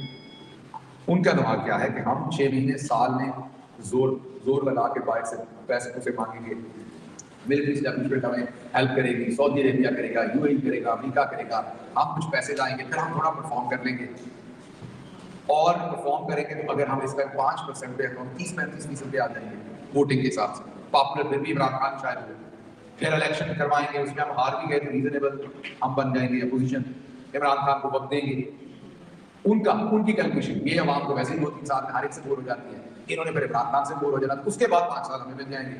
उनका दिमाग क्या है कि हम 6 महीने साल में जोर लगा के बाहर से पैसे से मांगेंगे, मिलिट्री एस्टैब्लिशमेंट हमें हेल्प करेगी, सऊदी अरेबिया करेगा, यूएई करेगा, अमेरिका करेगा, हम कुछ पैसे लाएंगे, फिर हम थोड़ा परफॉर्म कर लेंगे। और परफॉर्म करेंगे तो अगर हम इसका 5% पे हम 30-35% पे आ जाएंगे वोटिंग के हिसाब से, पॉपुलर फिर भी इमरान खान शायद हो, फिर इलेक्शन करवाएंगे, उसमें हम हार भी गए तो रीजनेबल हम बन जाएंगे अपोजिशन, इमरान खान को वक्त देंगे। उनकी कैलकुलेशन ये आवाम को वैसे ही 2-3 साल में हर एक से बोर हो जाती है, इन्होंने फिर इमरान खान से बोर हो जाना, तो उसके बाद 5 साल हमें मिल जाएंगे।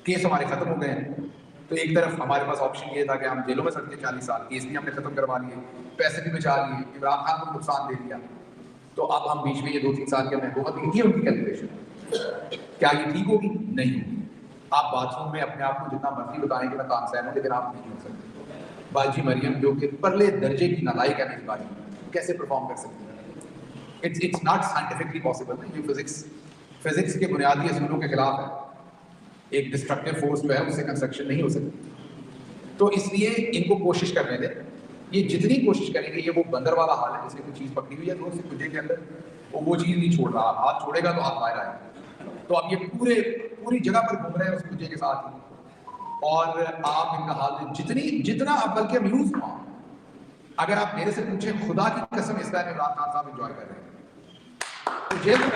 केस हमारे खत्म हो गए हैं। तो एक तरफ हमारे पास ऑप्शन ये था कि हम जेलों में सड़ते 40 साल, केस भी हमने खत्म करवा लिए, पैसे भी बचा लिए, इमरान खान को नुकसान दे दिया, तो अब हम बीच में ये 2-3 साल के महकूमत, ये उनकी कैलकुलेशन। क्या ये ठीक होगी? नहीं होगी। आप बाथरूम में अपने आप को जितना मर्जी बताएं कि मैं तानसेन हूं, लेकिन आप नहीं हो सकते। बाजी मरियम जो कि परले दर्जे की नालायक है बाजी, कैसे परफॉर्म कर सकती है? It's not scientifically possible. ये फिजिक्स के बुनियादी असूलों के खिलाफ है। एक डिस्ट्रक्टिव फोर्स जो है उससे कंस्ट्रक्शन नहीं हो सकती। तो इसलिए इनको कोशिश करने दें। ये जितनी कोशिश करेंगे, ये वो बंदर वाला हाल है, जैसे कोई चीज पकड़ी हुई है जोर से कुजे के अंदर, वो चीज नहीं छोड़ रहा, हाथ छोड़ेगा तो हाथ बाहर आएगा। तो अब ये पूरी जगह पर घूम रहे हैं उस कुजे के साथ ही, और आप इनका हाल जितना आप बल्कि अम्यूज हुआ। अगर आप मेरे से पूछे, खुदा की कसम इस टाइम इमरान खान साहब एंजॉय कर रहे हैं, तो जेल में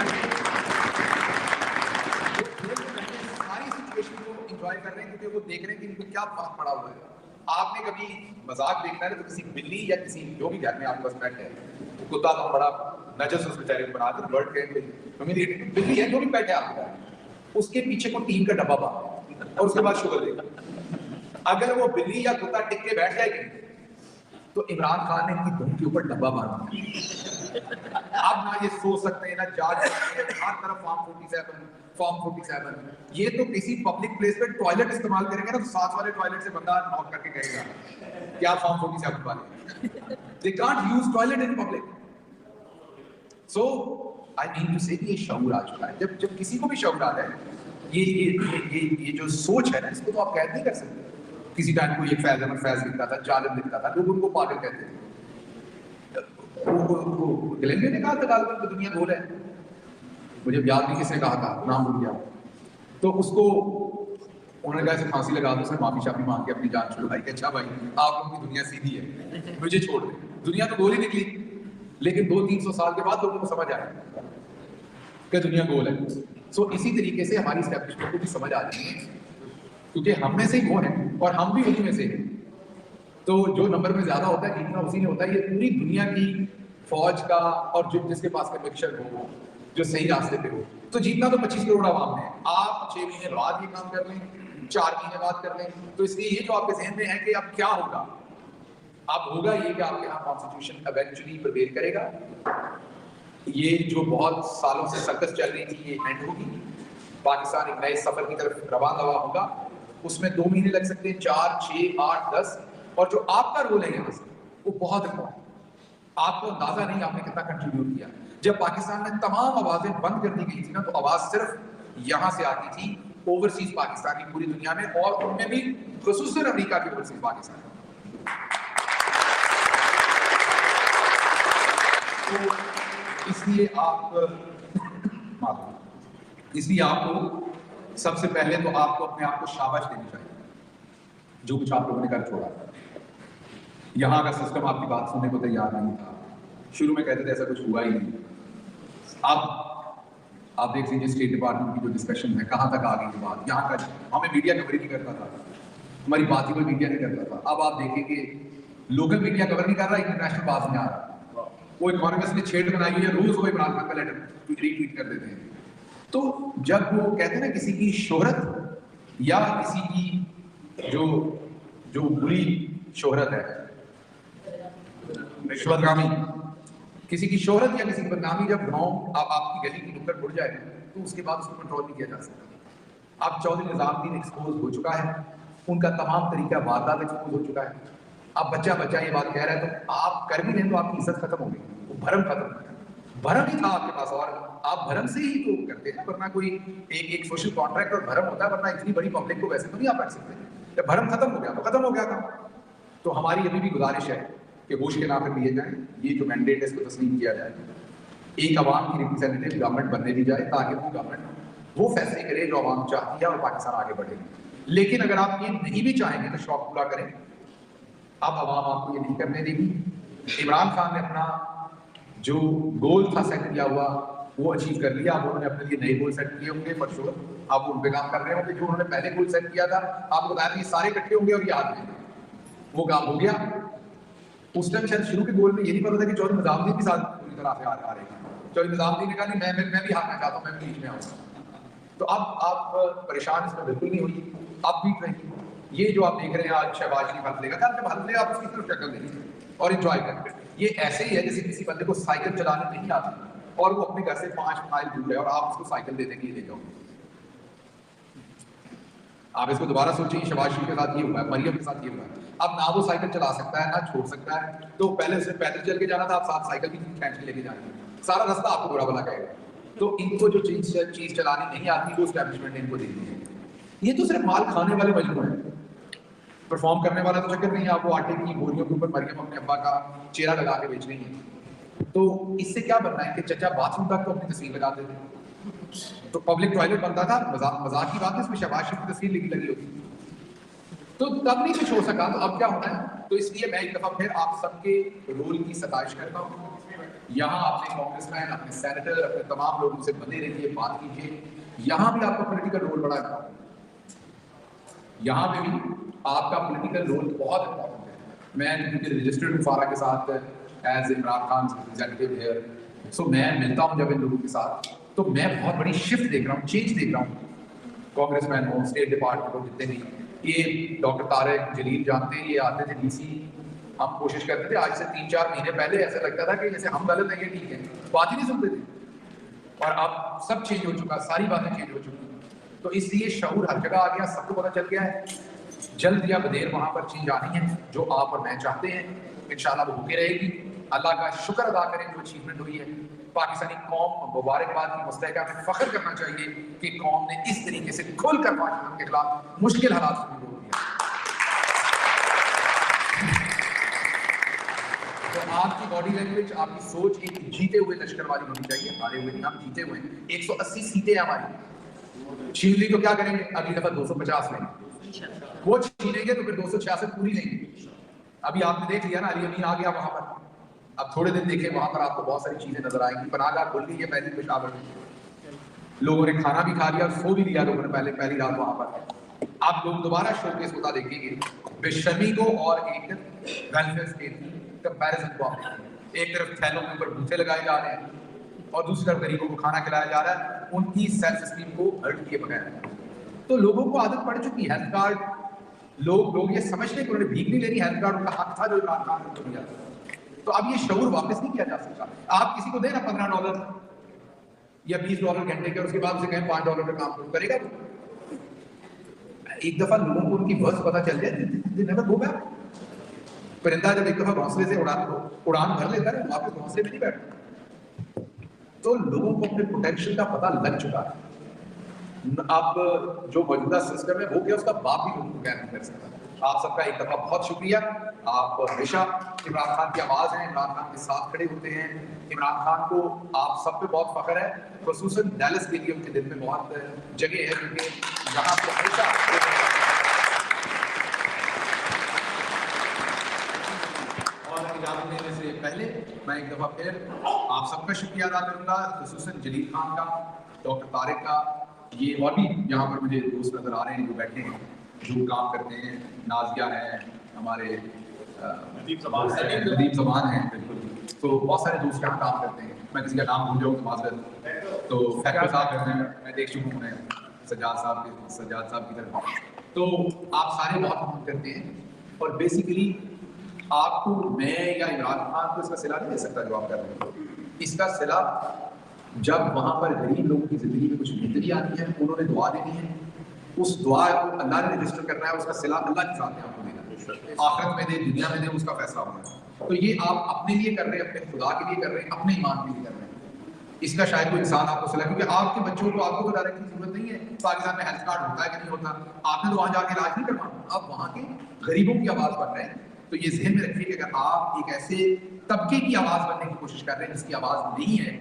सारी सिचुएशन को एंजॉय कर रहे हैं, क्योंकि वो देख रहे हैं कि इनको क्या फर्क पड़ा हुआ है। आपने कभी मजाक देखना है तो किसी बिल्ली या किसी जो भी घर में आपके पास पेट है, तो कुत्ता तो बड़ा नजस उस बेचारे को बनाते हैं, बर्ड के बिल्ली है जो भी पेट है आपका, उसके पीछे को टीम का डब्बा बांध और उसके बाद शुगर देगा। अगर वो बिल्ली या कुत्ता टिक के बैठ जाएगी, तो इमरान खान ने इनकी धुन के ऊपर डब्बा बांध दिया। आप ना ये सोच सकते हैं, ना जांच सकते हैं, हर तरफ फॉर्म 47। ये तो किसी पब्लिक प्लेस पे टॉयलेट इस्तेमाल करेंगे ना, तो साथ वाले टॉयलेट से बंदा नॉक करके कहेगा क्या फॉर्म 47 वाले। They can't use toilet in public. So I mean to say ये शऊर आ चुका है। जब किसी को भी शऊर आ जाए, ये जो सोच है ना, इसको तो आप कैद नहीं कर सकते। किसी टाइम को ये फैज अहमद फैज लिखता था, जालिम लिखता था, लोग उनको पागल कहते थे। वो ग्लेन ने कहा था गालिबन की दुनिया गोल है, मुझे याद नहीं किसने कहा था, नाम भूल गया। तो उसको उन्होंने कहा फांसी लगा दो, सर माफी शाफी मांग के अपनी जान छुड़वाई। अच्छा भाई, आप लोगों की दुनिया सीधी है, मुझे छोड़ दे। दुनिया तो गोल ही निकली, लेकिन 200-300 साल के बाद लोगों को समझ आया कि दुनिया गोल है। सो इसी तरीके से हमारी एस्टैब्लिशमेंट को भी समझ आ जाएगी, क्योंकि हम में से ही वो है और हम भी उन्हीं में से हैं। तो जो नंबर में ज्यादा होता है, जीतना उसी में होता है। ये पूरी दुनिया की फौज का, और जो जिसके पास कन्विक्शन हो, जो सही रास्ते पे हो, तो जीतना तो 25 करोड़ आवाम है। आप 6 महीने बाद ये काम कर लें, 4 महीने बाद कर लें, तो इसलिए ये जो आपके जहन में है कि अब क्या होगा, अब होगा ये कि आपके यहाँ कॉन्स्टिट्यूशन इवेंचुअली प्रिवेल करेगा। ये जो बहुत सालों से सर्कस चल रही थी, ये एंड होगी। पाकिस्तान एक नए सफर की तरफ रवाना दवा होगा। उसमें 2 महीने लग सकते हैं, 4, 6, 8, 10। और जो आपका रोल है यहाँ से, वो बहुत इंपॉर्टेंट। आपको अंदाजा नहीं आपने कितना कंट्रीब्यूट किया। जब पाकिस्तान में तमाम आवाजें बंद कर दी गई थी ना, तो आवाज सिर्फ यहाँ से आती थी, ओवरसीज पाकिस्तान की पूरी दुनिया में, और उनमें भी खुसूसन अमेरिका के ओवरसीज पाकिस्तान। तो इसलिए आपको सबसे पहले तो आपको अपने आप को शाबाश देनी चाहिए, जो कुछ आप लोगों ने कर छोड़ा। यहाँ का सिस्टम आपकी बात सुनने को तैयार नहीं था। शुरू में कहते थे ऐसा कुछ हुआ ही नहीं। अब आप देख लीजिए स्टेट डिपार्टमेंट की जो डिस्कशन है, कहाँ तक आ गई ये बात। यहाँ का हमें मीडिया कवर नहीं करता था, हमारी बात ही कोई मीडिया नहीं करता था। अब आप देखें कि लोकल मीडिया कवर नहीं कर रहा, इंटरनेशनल बात नहीं आ रहा। वो इकोनॉमिस्ट ने छेड़ बनाई हुई है, रोज वो इमरान खान का लेटर रीट्वीट कर देते हैं। तो जब वो कहते हैं ना, किसी की शोहरत या किसी की जो बुरी शोहरत है, बदनामी, किसी की शोहरत या किसी की बदनामी जब गांव आपकी गली की नुक्कड़ उड़ जाए, तो उसके बाद उसको कंट्रोल नहीं किया जा सकता। अब चौधरी निजामुद्दीन एक्सपोज हो चुका है, उनका तमाम तरीका वारदात एक्सपोज हो चुका है। अब बच्चा ये बात कह रहा है, तो आप कर भी लें तो आपकी इज्जत खत्म हो गई, वो भरम खत्म हो गया। भरम ही था आपके पास, और आप भरम से ही तो करते हैं, वरना कोई एक सोशल कॉन्ट्रैक्ट और भरम होता है, वरना इतनी बड़ी पब्लिक को वैसे तो नहीं आप रख सकते। जब भरम खत्म हो गया तो खत्म हो गया था। तो हमारी अभी भी गुजारिश है कि होश के नाम पर लिए जाए, ये जो मैंडेट है इसको तस्लीम किया जाए, एक आवाम की रिप्रेजेंटेटिव गवर्नमेंट बनने दी जाए, ताकि वो गवर्नमेंट वो फैसले करे जो आवाम चाहती है और पाकिस्तान आगे बढ़े। लेकिन अगर आप ये नहीं भी चाहेंगे तो शौक पूरा करें, अब आवाम आपको ये नहीं करने देगी। इमरान खान ने अपना जो गोल था सेट किया हुआ, वो अचीव कर लिया। अब उन्होंने अपने लिए नए गोल सेट किए होंगे फॉर श्योर, आप उन पे काम कर रहे होंगे। जो उन्होंने पहले गोल सेट किया था, आपको बताया ये सारे इकट्ठे होंगे और ये हाथ में, वो काम हो गया। उस टाइम शायद शुरू के गोल में ये नहीं पता था कि चौधरी निजामुद्दीन के साथ पूरी तरह से आ रहे हैं। चौधरी निजामुद्दीन ने कहा नहीं, मैं भी हारना चाहता हूँ, मैं बीच में आऊँगा। तो अब आप परेशान इसमें बिल्कुल नहीं हुई, आप बीट रही। ये जो आप देख रहे हैं आज शहबाज शरीफ हल्फ लेगा, कल जब हल्फ लेगा आप उसकी तरफ शक्ल देखिए और एंजॉय करें। ये ऐसे ही है जैसे किसी बंदे को साइकिल चलाने नहीं आती और वो अपने घर से 5 माइल दूर है और आप उसको साइकिल देने के लिए ले जाओ। आप इसको दोबारा सोचिए, शहबाज शरीफ के साथ ये हुआ है, मरियम के साथ ये हुआ है। अब ना वो साइकिल चला सकता है ना छोड़ सकता है, तो पहले उसे पैदल चल के जाना था, आप साथ साइकिल भी खींच के लेके जानी है, सारा रास्ता आपको बुरा भला कहेगा। तो इनको जो चीज चलानी नहीं आती वो एस्टैब्लिशमेंट ने इनको दे दी है। ये तो सिर्फ माल खाने वाले मजबूर हैं, परफॉर्म करने वाला तो चक्कर नहीं है। आपको आटे की बोरियों के ऊपर मरियम अपने अब्बा का चेहरा लगा के बेच रही है। तो इससे क्या बनना है कि चचा बाथरूम तक तो अपनी तस्वीर लगाते थे, तो पब्लिक टॉयलेट बनता था, मजाक की बात है, इसमें शहबाज शरीफ की तस्वीर लगी होती, तो तब नहीं कुछ हो सका। तो अब क्या होना है? तो इसलिए मैं एक दफा फिर आप सबके रोल की सताइश करता हूँ। यहाँ अपने कांग्रेसमैन, अपने सेनेटर, अपने तमाम लोगों से बने रहिए, बात कीजिए। यहाँ भी आपका पॉलिटिकल रोल बड़ा है, यहाँ पे भी आपका पॉलिटिकल रोल बहुत इंपॉर्टेंट है। मैं रजिस्टर्ड हूँ फारा के साथ as Imran Khan representative here, so मैं मिलता हूँ जब इन लोगों के साथ, तो मैं बहुत बड़ी शिफ्ट देख रहा हूँ, चेंज देख रहा हूँ। कांग्रेसमैन हो, स्टेट डिपार्टमेंट हो, जितने भी ये डॉक्टर तारिक जलील जानते हैं, ये आते थे डीसी, हम कोशिश करते थे। आज से 3-4 महीने पहले ऐसा लगता था कि जैसे हम गलत है, ये ठीक है, बात ही नहीं सुनते थे। और अब सब चेंज हो चुका, सारी बातें चेंज हो चुकी। तो इसलिए शऊर हर जगह आ गया, सबको पता चल गया है जल्द या बदेर वहां पर चेंज आनी है, जो आप और मैं चाहते हैं। इंशाल्लाह वो होके रहेगी। अल्लाह का शुक्र अदा करें जो अचीवमेंट हुई है। पाकिस्तानी कौम मुबारकबाद की मुस्तहका में फख्र करना चाहिए कि कौम ने इस तरीके से खुलकर पाकिस्तान के खिलाफ मुश्किल हालात से रोक दिया। तो आपकी बॉडी लैंग्वेज, आपकी सोच एक जीते हुए लश्कर वाली होनी चाहिए। हारे हुए नहीं, हम जीते हुए हैं। 180 सीटें हमारी। छीन ली तो क्या करेंगे? अगली दफा 250 लेंगे, वो छीनेंगे तो फिर 266 पूरी लेंगे। अभी आपने देख लिया ना, अली अमीन आ गया वहां पर। अब थोड़े दिन देखें, वहां पर आपको बहुत सारी चीजें नजर आएंगी। पनाहगाह खुल गई है पहली पेशावर में, लोगों ने खाना भी खा लिया, सो भी लिया लोगों ने पहली रात वहां पर। आप लोग दोबारा शोकेस होता देखेंगे बेशर्मी को और एक वेलफेयर स्टेट की कंपैरिजन को आप देखेंगे। एक तरफ थैलों के ऊपर बूथे लगाए जा रहे हैं और दूसरी तरफ गरीबों को खाना खिलाया जा रहा है, उनकी सेल्फ स्टीम को हर्ट किए बगैर। तो लोगों को आदत पड़ चुकी है हेल्थ कार्ड, लोग ये समझते कि उन्होंने भीख नहीं लेनी, हेल्थ कार्ड उनका हक था जो इमरान खान को दिया। तो अब ये शऊर वापस नहीं किया जा सकता। आप किसी को देना $15 या $20 घंटे के, और उसके बाद उसे कहें $5 का काम शुरू करेगा। एक दफा लोगों को उनकी वर्थ पता चल जाए, नेवर गो बैक। परिंदा जब एक दफा घोंसले से उड़ान भर लेता है, वापस घोंसले में नहीं बैठता। तो लोगों को अपने पोटेंशियल का पता लग चुका है। अब जो मौजूदा सिस्टम है वो क्या, उसका बाप भी लोगों को क्या नहीं कर सकता। आप सबका एक दफा बहुत शुक्रिया। आप हमेशा इमरान खान की आवाज हैं, इमरान खान के साथ खड़े होते हैं। इमरान खान को आप सब पे बहुत फख्र है, खुसूसन डैलस के लिए उनके दिल में बहुत जगह है, क्योंकि यहाँ पे हमेशा। और इजाजत देने से पहले मैं एक दफा फिर आप सबका शुक्रिया अदा करूंगा, खुसूसन जलील खान का, डॉक्टर तारिक का, ये और भी यहाँ पर मुझे दोस्त नजर आ रहे हैं जो बैठे हैं, जो काम करते हैं। नाजिया है, हमारे नदीम जमान है, बिल्कुल। तो बहुत सारे दोस्त यहाँ काम करते हैं, मैं किसी का नाम भूल जाऊँ तो माजरत। तो फैक्टर साहब करते हैं, मैं देख चुका हूँ उन्हें, सज्जाद साहब की तरफ। तो आप सारे बहुत काम करते हैं और बेसिकली आपको मैं या इमरान खान को इसका सिला नहीं दे सकता जो आप कर रहे हैं। इसका सिला जब वहां पर गरीब लोगों की जिंदगी में कुछ बेहतरी आती है, उन्होंने दुआ देनी है, उस दुआ को अल्लाह ने रजिस्टर करना है, उसका सिला अल्लाह के साथ आपको देना है। आखिरत में दे, दुनिया में दे, उसका फैसला होना है। तो ये आप अपने लिए कर रहे हैं, अपने खुदा के लिए कर रहे हैं, अपने ईमान के लिए कर रहे हैं। इसका शायद कोई इंसान आपको सिला, क्योंकि आपके बच्चों को आपको तो डायरेक्टली जरूरत नहीं है पाकिस्तान में हेल्थ कार्ड होता है कि नहीं होता, आपने तो वहां जाके इलाज नहीं करवाना, आप वहां के गरीबों की आवाज बन रहे हैं। तो ये जहन में रखिए कि अगर आप एक ऐसे तबके की आवाज बनने की कोशिश कर रहे हैं जिसकी आवाज नहीं है,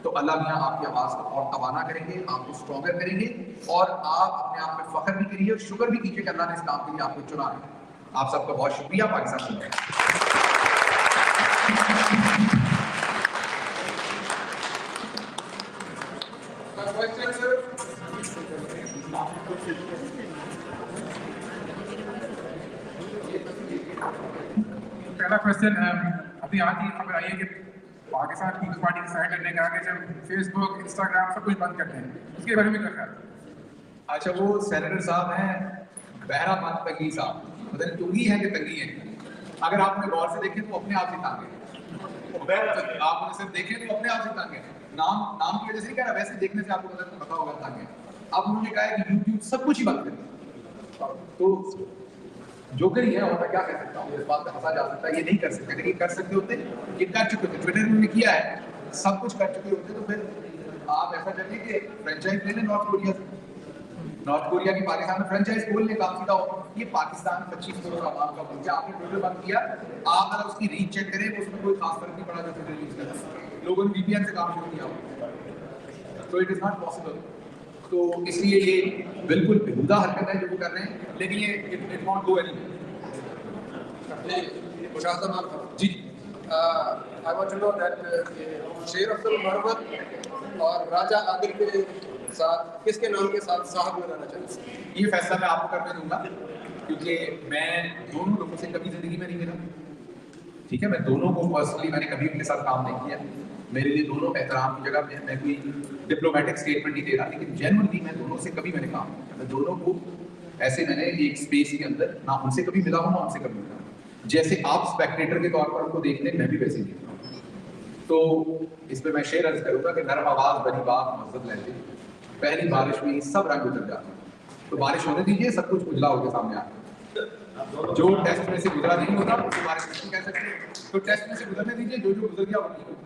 तो अल्लाह मियां आपकी आवाज को और तवाना करेंगे, आपको स्ट्रॉन्गर करेंगे, और आप अपने आप में फख्र भी करिए और शुक्र भी कीजिए कि अल्लाह ने इस काम के लिए आपको चुना है। आप सबका बहुत शुक्रिया। पाकिस्तान में पहला क्वेश्चन, अभी आज ही खबर आई है कि पाकिस्तान पीपल्स पार्टी डिसाइड करने का कि जब फेसबुक, इंस्टाग्राम सब कुछ बंद करते हैं, उसके बारे में क्या ख्याल है? अच्छा, वो सेनेटर साहब हैं बहरा मन तंगी साहब, पता नहीं तुंगी है कि तंगी है। अगर आपने गौर से देखें तो अपने आप ही तंग है, आप उन्हें सिर्फ देखें तो अपने आप ही तंग है। नाम की वजह से नहीं कह रहा, वैसे देखने से आपको पता होगा तंग है। अब उन्होंने कहा है कि यूट्यूब सब कुछ ही बंद कर, तो जोकर ही है, और मैं क्या कह सकता हूँ, इस बात पे हंसा जा सकता है, ये नहीं कर सकते। अगर ये कर सकते होते, ये कर चुके होते, ट्विटर ने किया है, सब कुछ कर चुके होते, तो फिर आप ऐसा करिए कि फ्रेंचाइज ले लें नॉर्थ कोरिया से। नॉर्थ कोरिया की पाकिस्तान में फ्रेंचाइज खोल ले, काम सीधा हो। ये पाकिस्तान 25 करोड़ आवाम का मुल्क है, आपने ट्विटर बंद किया, आप अगर उसकी रीच चेक करें तो उसमें कोई खास फर्क नहीं पड़ा जो ट्विटर यूज करता, लोगों ने वीपीएन से काम शुरू किया, तो इट इज नॉट पॉसिबल। तो इसलिए ये बिल्कुल बेहुदा हरकत है जो वो कर रहे हैं, लेकिन ये इट वॉन्ट गो एनीवेयर। जी, I want to know that शेर अफजल मरवत और राजा आदिल के साथ किसके नाम के साथ साहब लगाना चाहिए? ये फैसला मैं आपको करने दूंगा, क्योंकि मैं दोनों लोगों से कभी जिंदगी में नहीं मिला। ठीक है, मैं दोनों को पर्सनली मैंने कभी उनके साथ काम नहीं किया, मेरे लिए दोनों एहतराम की जगह मैं कोई डिप्लोमेटिक स्टेटमेंट नहीं दे रहा, लेकिन जेन्युइनली मैं दोनों से कभी मैंने काम नहीं किया। मैं दोनों को ऐसे मैंने एक स्पेस के अंदर ना उनसे कभी मिला हूँ ना उनसे कभी मिला, जैसे आप स्पेक्टेटर के तौर पर उनको देखते हैं, मैं भी वैसे ही देखता हूँ। तो इस पर मैं शेर अर्ज करूंगा कि नरम आवाज बड़ी बात मस्जिद लेते, पहली बारिश में ही सब रंग उतर जाते। तो बारिश होने दीजिए, सब कुछ उजला होकर सामने आता। जो टेस्ट में से गुजरा नहीं होता उसको बारिश नहीं कह सकते, तो टेस्ट में से गुजरने दीजिए, जो जो गुजर गया वो नहीं होता।